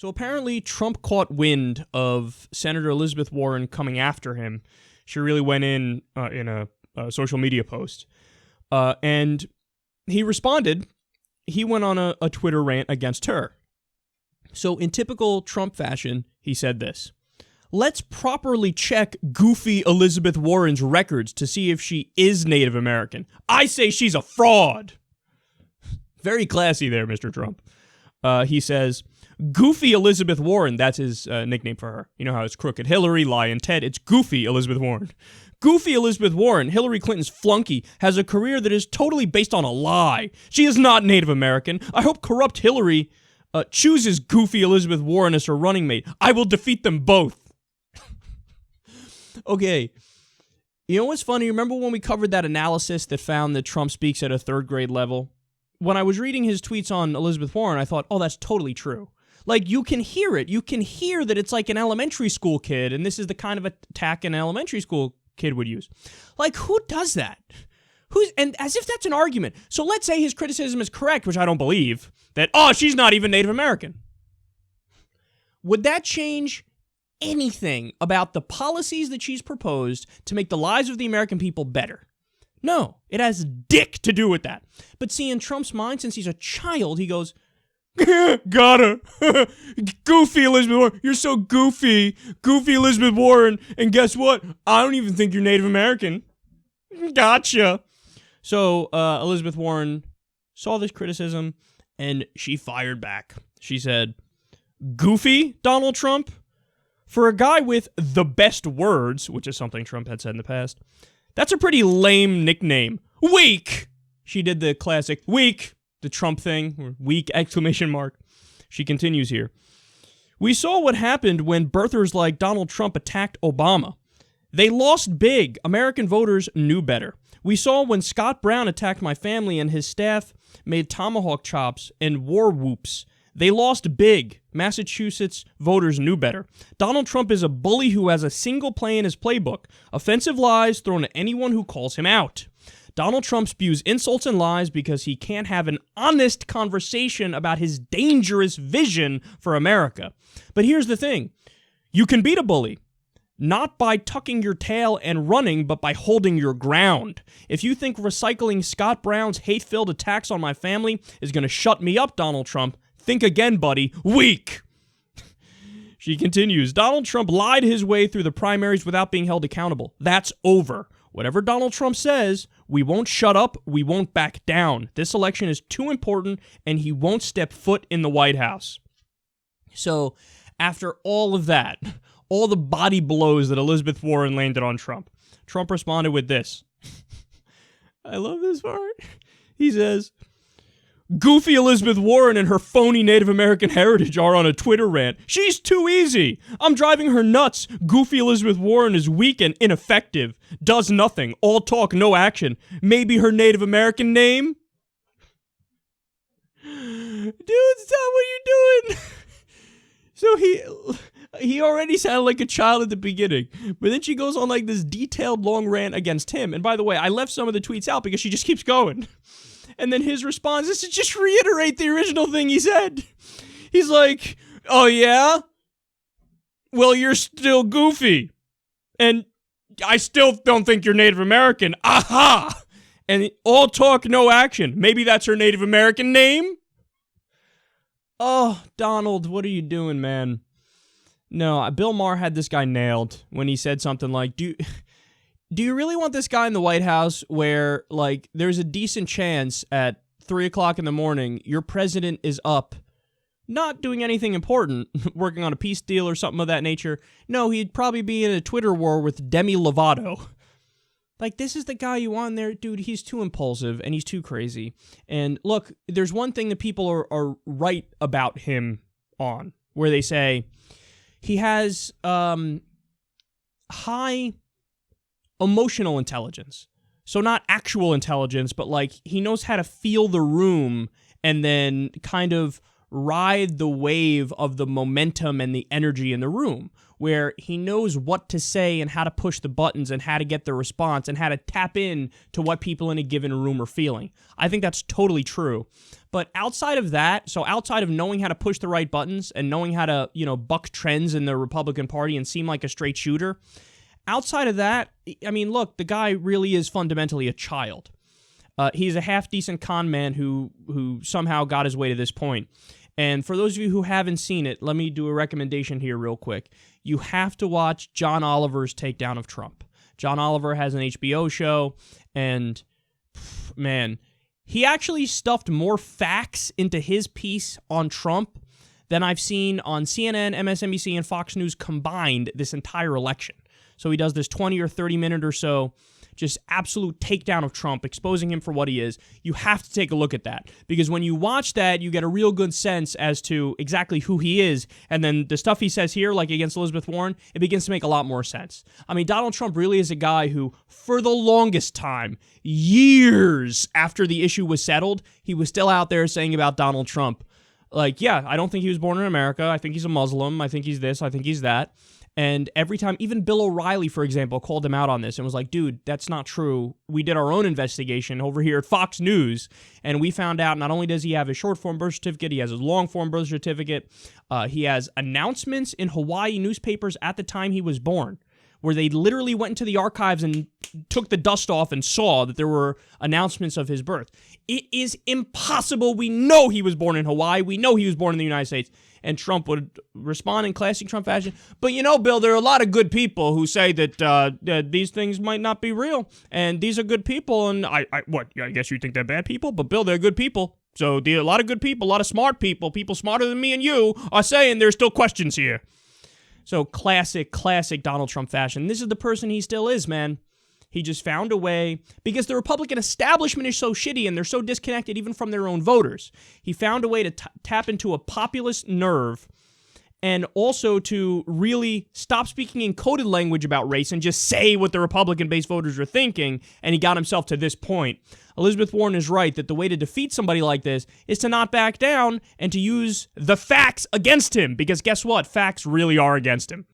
So apparently Trump caught wind of Senator Elizabeth Warren coming after him. She really went in a social media post. And he responded. He went on a Twitter rant against her. So in typical Trump fashion, he said this: "Let's properly check goofy Elizabeth Warren's records to see if she is Native American. I say she's a fraud." Very classy there, Mr. Trump. He says, "Goofy Elizabeth Warren," that's his nickname for her. You know how it's Crooked Hillary, Lion Ted. It's Goofy Elizabeth Warren. "Goofy Elizabeth Warren, Hillary Clinton's flunky, has a career that is totally based on a lie. She is not Native American. I hope corrupt Hillary chooses Goofy Elizabeth Warren as her running mate. I will defeat them both." Okay. You know what's funny? Remember when we covered that analysis that found that Trump speaks at a third grade level? When I was reading his tweets on Elizabeth Warren, I thought, oh, that's totally true. Like, you can hear it. You can hear that it's like an elementary school kid, and this is the kind of attack an elementary school kid would use. Like, who does that? And as if that's an argument. So let's say his criticism is correct, which I don't believe, that, oh, she's not even Native American. Would that change anything about the policies that she's proposed to make the lives of the American people better? No, it has dick to do with that. But see, in Trump's mind, since he's a child, he goes, got her. Goofy Elizabeth Warren. You're so goofy. Goofy Elizabeth Warren. And guess what? I don't even think you're Native American. Gotcha. So Elizabeth Warren saw this criticism, and she fired back. She said, "Goofy, Donald Trump? For a guy with the best words," which is something Trump had said in the past, "that's a pretty lame nickname. Weak." She did the classic weak, the Trump thing, or weak exclamation mark. She continues here. "We saw what happened when birthers like Donald Trump attacked Obama. They lost big. American voters knew better. We saw when Scott Brown attacked my family and his staff made tomahawk chops and war whoops. They lost big. Massachusetts voters knew better. Donald Trump is a bully who has a single play in his playbook. Offensive lies thrown at anyone who calls him out. Donald Trump spews insults and lies because he can't have an honest conversation about his dangerous vision for America. But here's the thing. You can beat a bully. Not by tucking your tail and running, but by holding your ground. If you think recycling Scott Brown's hate-filled attacks on my family is going to shut me up, Donald Trump, think again, buddy. Weak." She continues, "Donald Trump lied his way through the primaries without being held accountable. That's over. Whatever Donald Trump says, we won't shut up, we won't back down. This election is too important, and he won't step foot in the White House." So, after all of that, all the body blows that Elizabeth Warren landed on Trump, Trump responded with this. I love this part. He says, "Goofy Elizabeth Warren and her phony Native American heritage are on a Twitter rant. She's too easy. I'm driving her nuts. Goofy Elizabeth Warren is weak and ineffective. Does nothing. All talk, no action. Maybe her Native American name?" Dude, stop what you're doing. So he already sounded like a child at the beginning, but then she goes on like this detailed long rant against him. And by the way, I left some of the tweets out because she just keeps going. And then his response is to just reiterate the original thing he said. He's like, "Oh yeah? Well, you're still goofy. And I still don't think you're Native American. Aha! And all talk, no action. Maybe that's her Native American name?" Oh, Donald, what are you doing, man? No, Bill Maher had this guy nailed when he said something like, do you really want this guy in the White House where, like, there's a decent chance at 3 o'clock in the morning your president is up, not doing anything important, working on a peace deal or something of that nature? No, he'd probably be in a Twitter war with Demi Lovato. Like, this is the guy you want there? Dude, he's too impulsive, and he's too crazy. And look, there's one thing that people are right about him on, where they say he has high emotional intelligence. So not actual intelligence, but like he knows how to feel the room and then kind of ride the wave of the momentum and the energy in the room, where he knows what to say and how to push the buttons and how to get the response and how to tap in to what people in a given room are feeling. I think that's totally true. But outside of that, so outside of knowing how to push the right buttons and knowing how to, buck trends in the Republican Party and seem like a straight shooter, outside of that, I mean, look, the guy really is fundamentally a child. He's a half-decent con man who somehow got his way to this point. And for those of you who haven't seen it, let me do a recommendation here real quick. You have to watch John Oliver's takedown of Trump. John Oliver has an HBO show, and man, he actually stuffed more facts into his piece on Trump than I've seen on CNN, MSNBC, and Fox News combined this entire election. So he does this 20 or 30 minute or so, just absolute takedown of Trump, exposing him for what he is. You have to take a look at that, because when you watch that, you get a real good sense as to exactly who he is, and then the stuff he says here, like against Elizabeth Warren, it begins to make a lot more sense. I mean, Donald Trump really is a guy who, for the longest time, years after the issue was settled, he was still out there saying about Donald Trump, like, yeah, I don't think he was born in America, I think he's a Muslim, I think he's this, I think he's that. And every time, even Bill O'Reilly, for example, called him out on this and was like, dude, that's not true. We did our own investigation over here at Fox News, and we found out not only does he have his short-form birth certificate, he has his long-form birth certificate. He has announcements in Hawaii newspapers at the time he was born, where they literally went into the archives and took the dust off and saw that there were announcements of his birth. It is impossible. We know he was born in Hawaii. We know he was born in the United States. And Trump would respond in classic Trump fashion. But Bill, there are a lot of good people who say that these things might not be real. And these are good people. And I guess you think they're bad people? But Bill, they're good people. So a lot of good people, a lot of smart people smarter than me and you are saying there's still questions here. So classic Donald Trump fashion. This is the person he still is, man. He just found a way, because the Republican establishment is so shitty and they're so disconnected even from their own voters. He found a way to tap into a populist nerve, and also to really stop speaking in coded language about race and just say what the Republican-based voters are thinking, and he got himself to this point. Elizabeth Warren is right that the way to defeat somebody like this is to not back down and to use the facts against him, because guess what? Facts really are against him.